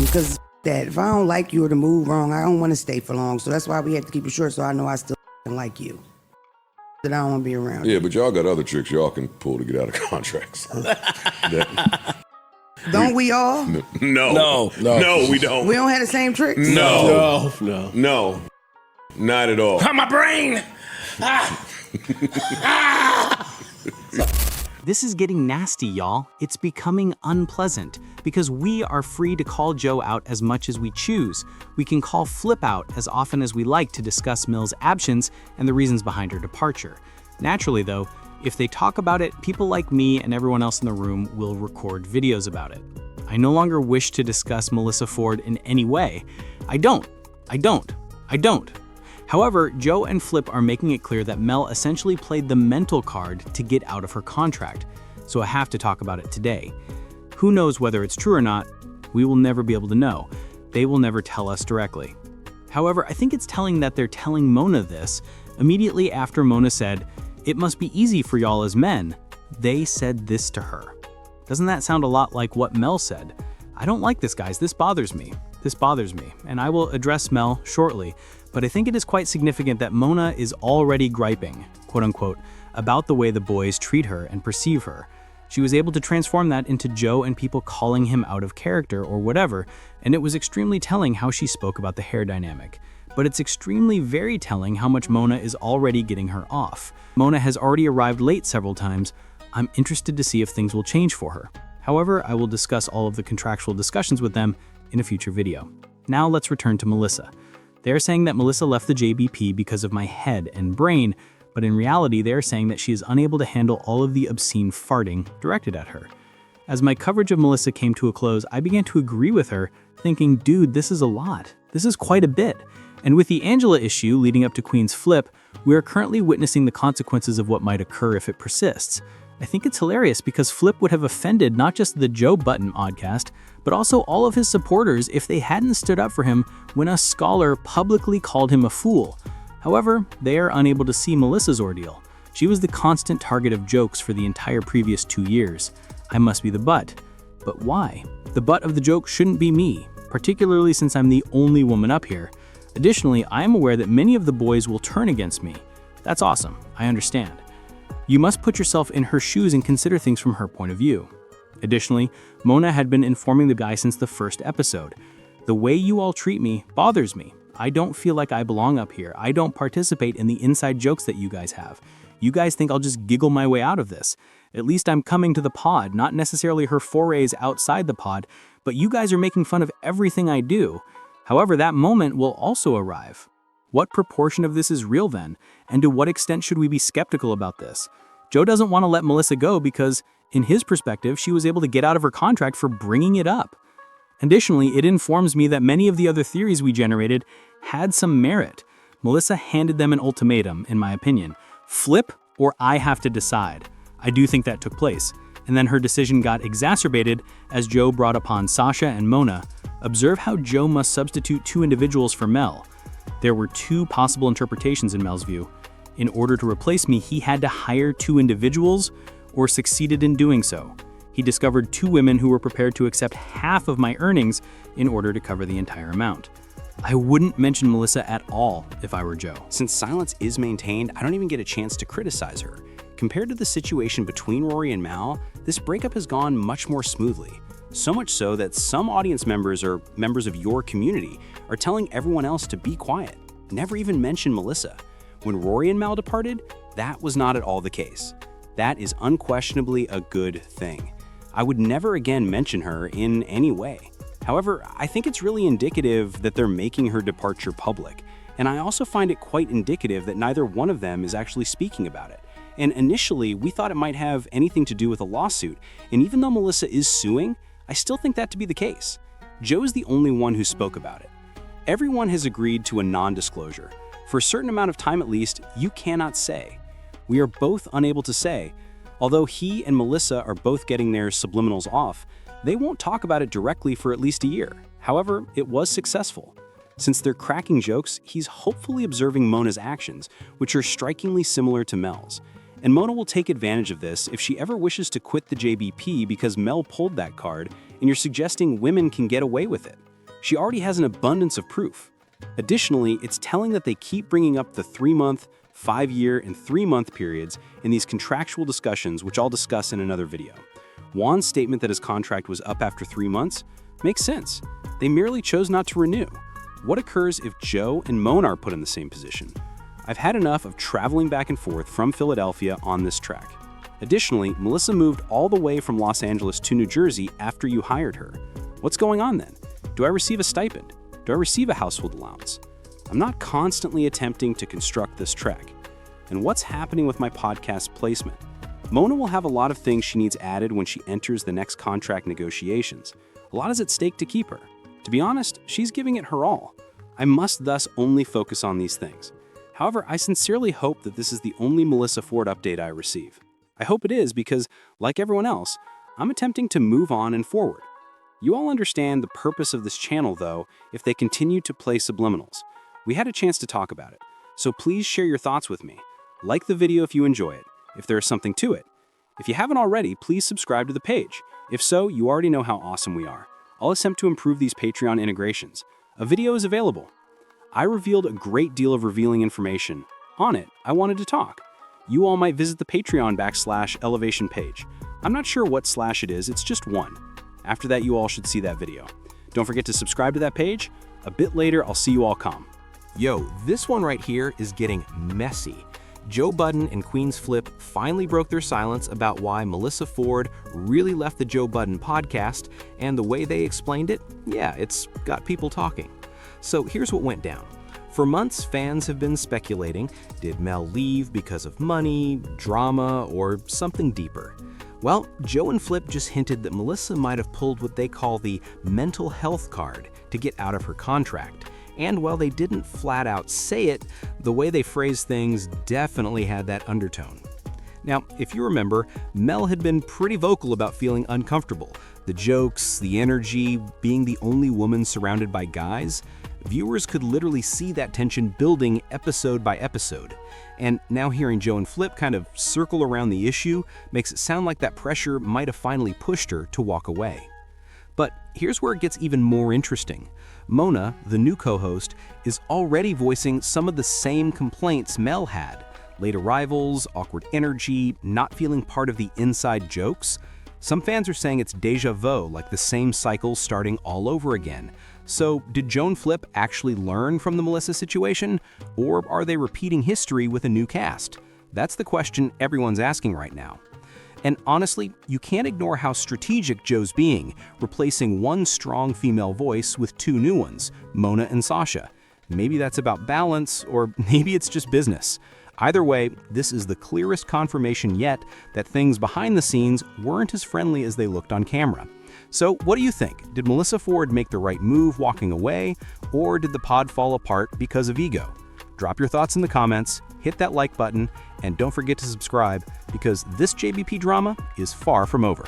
because that if I don't like you or the move wrong, I don't want to stay for long. So that's why we have to keep it short so I know I still like you. That I don't want to be around you. Yeah, but y'all got other tricks y'all can pull to get out of contracts. Don't we all? No, we don't. We don't have the same tricks? No, not at all. My brain! This is getting nasty, y'all. It's becoming unpleasant because we are free to call Joe out as much as we choose. We can call Flip out as often as we like to discuss Mill's absence and the reasons behind her departure. Naturally, though, if they talk about it, people like me and everyone else in the room will record videos about it. I no longer wish to discuss Melyssa Ford in any way. I don't. However, Joe and Flip are making it clear that Mel essentially played the mental card to get out of her contract, so I have to talk about it today. Who knows whether it's true or not? We will never be able to know. They will never tell us directly. However, I think it's telling that they're telling Mona this immediately after Mona said, "It must be easy for y'all as men." They said this to her. Doesn't that sound a lot like what Mel said? I don't like this, guys. This bothers me, and I will address Mel shortly. But I think it is quite significant that Mona is already griping, quote unquote, about the way the boys treat her and perceive her. She was able to transform that into Joe and people calling him out of character or whatever, and it was extremely telling how she spoke about the hair dynamic. But it's extremely very telling how much Mona is already getting her off. Mona has already arrived late several times. I'm interested to see if things will change for her. However, I will discuss all of the contractual discussions with them in a future video. Now let's return to Melyssa. They're saying that Melyssa left the JBP because of my head and brain, but in reality, they're saying that she is unable to handle all of the obscene farting directed at her. As my coverage of Melyssa came to a close, I began to agree with her, thinking, dude, this is a lot. This is quite a bit. And with the Angela issue leading up to Queenzflip, we are currently witnessing the consequences of what might occur if it persists. I think it's hilarious because Flip would have offended not just the Joe Budden oddcast, but also all of his supporters if they hadn't stood up for him when a scholar publicly called him a fool. However, they are unable to see Melyssa's ordeal. She was the constant target of jokes for the entire previous 2 years. I must be the butt. But why? The butt of the joke shouldn't be me, particularly since I'm the only woman up here. Additionally, I am aware that many of the boys will turn against me. That's awesome. I understand. You must put yourself in her shoes and consider things from her point of view. Additionally, Mona had been informing the guy since the first episode. The way you all treat me bothers me. I don't feel like I belong up here. I don't participate in the inside jokes that you guys have. You guys think I'll just giggle my way out of this. At least I'm coming to the pod, not necessarily her forays outside the pod, but you guys are making fun of everything I do. However, that moment will also arrive. What proportion of this is real then? And to what extent should we be skeptical about this? Joe doesn't want to let Melyssa go because, in his perspective, she was able to get out of her contract for bringing it up. Additionally, it informs me that many of the other theories we generated had some merit. Melyssa handed them an ultimatum, in my opinion. Flip or I have to decide. I do think that took place. And then her decision got exacerbated as Joe brought upon Sasha and Mona. Observe how Joe must substitute 2 individuals for Mel. There were 2 possible interpretations in Mel's view. In order to replace me, he had to hire 2 individuals or succeeded in doing so. He discovered 2 women who were prepared to accept half of my earnings in order to cover the entire amount. I wouldn't mention Melyssa at all if I were Joe. Since silence is maintained, I don't even get a chance to criticize her. Compared to the situation between Rory and Mal, this breakup has gone much more smoothly. So much so that some audience members or members of your community are telling everyone else to be quiet, never even mention Melyssa. When Rory and Mal departed, that was not at all the case. That is unquestionably a good thing. I would never again mention her in any way. However, I think it's really indicative that they're making her departure public, and I also find it quite indicative that neither one of them is actually speaking about it. And initially, we thought it might have anything to do with a lawsuit, and even though Melyssa is suing, I still think that to be the case. Joe's the only one who spoke about it. Everyone has agreed to a non-disclosure. For a certain amount of time at least, you cannot say. We are both unable to say. Although he and Melyssa are both getting their subliminals off, they won't talk about it directly for at least a year. However, it was successful. Since they're cracking jokes, he's hopefully observing Mona's actions, which are strikingly similar to Mel's. And Mona will take advantage of this if she ever wishes to quit the JBP because Mel pulled that card and you're suggesting women can get away with it. She already has an abundance of proof. Additionally, it's telling that they keep bringing up the 3-month, 5-year, and 3-month periods in these contractual discussions, which I'll discuss in another video. Juan's statement that his contract was up after 3 months makes sense. They merely chose not to renew. What occurs if Joe and Mona are put in the same position? I've had enough of traveling back and forth from Philadelphia on this track. Additionally, Melyssa moved all the way from Los Angeles to New Jersey after you hired her. What's going on then? Do I receive a stipend? Do I receive a household allowance? I'm not constantly attempting to construct this track. And what's happening with my podcast placement? Mona will have a lot of things she needs added when she enters the next contract negotiations. A lot is at stake to keep her. To be honest, she's giving it her all. I must thus only focus on these things. However, I sincerely hope that this is the only Melyssa Ford update I receive. I hope it is because, like everyone else, I'm attempting to move on and forward. You all understand the purpose of this channel, though, if they continue to play subliminals. We had a chance to talk about it, so please share your thoughts with me. Like the video if you enjoy it, if there is something to it. If you haven't already, please subscribe to the page. If so, you already know how awesome we are. I'll attempt to improve these Patreon integrations. A video is available. I revealed a great deal of revealing information. On it, I wanted to talk. You all might visit the Patreon/elevation page. I'm not sure what slash it is, it's just one. After that, you all should see that video. Don't forget to subscribe to that page. A bit later, I'll see you all calm. Yo, this one right here is getting messy. Joe Budden and Queenzflip finally broke their silence about why Melyssa Ford really left the Joe Budden podcast, and the way they explained it, yeah, it's got people talking. So here's what went down. For months, fans have been speculating, did Mel leave because of money, drama, or something deeper? Well, Joe and Flip just hinted that Melyssa might have pulled what they call the mental health card to get out of her contract. And while they didn't flat out say it, the way they phrased things definitely had that undertone. Now, if you remember, Mel had been pretty vocal about feeling uncomfortable. The jokes, the energy, being the only woman surrounded by guys. Viewers could literally see that tension building episode by episode. And now hearing Joe and Flip kind of circle around the issue makes it sound like that pressure might have finally pushed her to walk away. But here's where it gets even more interesting. Mona, the new co-host, is already voicing some of the same complaints Mel had. Late arrivals, awkward energy, not feeling part of the inside jokes. Some fans are saying it's déjà vu, like the same cycle starting all over again. So did Joe and Flip actually learn from the Melyssa situation? Or are they repeating history with a new cast? That's the question everyone's asking right now. And honestly, you can't ignore how strategic Joe's being, replacing one strong female voice with 2 new ones, Mona and Sasha. Maybe that's about balance, or maybe it's just business. Either way, this is the clearest confirmation yet that things behind the scenes weren't as friendly as they looked on camera. So what do you think? Did Melyssa Ford make the right move walking away, or did the pod fall apart because of ego? Drop your thoughts in the comments, hit that like button, and don't forget to subscribe because this JBP drama is far from over.